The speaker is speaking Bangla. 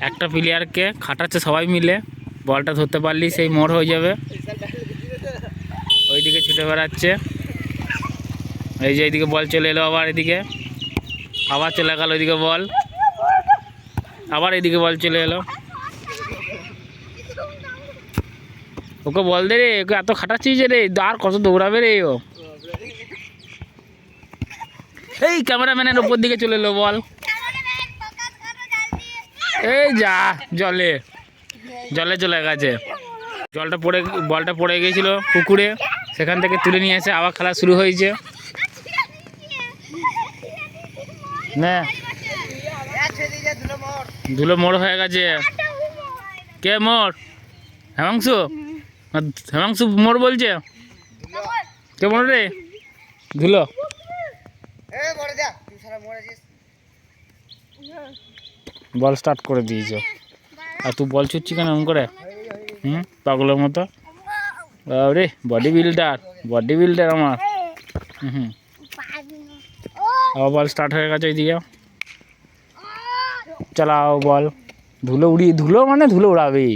একটা প্লেয়ারকে খাটাচ্ছে সবাই মিলে, বলটা ধরতে পারলি সেই মোড় হয়ে যাবে। ওইদিকে ছুটে বেড়াচ্ছে, এই যে এইদিকে বল চলে এলো, আবার এদিকে আবার চলে গেল, ওইদিকে বল, আবার এইদিকে বল চলে এলো। ওকে বল দে রে, ওকে এত খাটাচ্ছিস রে, আর কত দৌড়াবে রে ও। এই ক্যামেরাম্যানের উপর দিকে চলে এলো বল, এই যা জলে জলে চলে গেছে। বলটা পড়ে গিয়েছিল পুকুরে, সেখান থেকে তুলে নিয়ে এসে আবার খেলা শুরু হয়েছে। না ধুলো মোড় হয়ে গেছে। কে মোড়? হেমাংশু? হেমাংশু মোড় বলছে? কে মোড় রে? ধুলো। বল স্টার্ট করে দিয়েছে, আর তুই বল ছুটছি কেন এমন করে? পাগলের মতো। রে বডি বিল্ডার আমার। আবার বল স্টার্ট হয়ে গেছে ওইদিকে, চালাও বল। ধুলো মানে ধুলো উড়াবেই।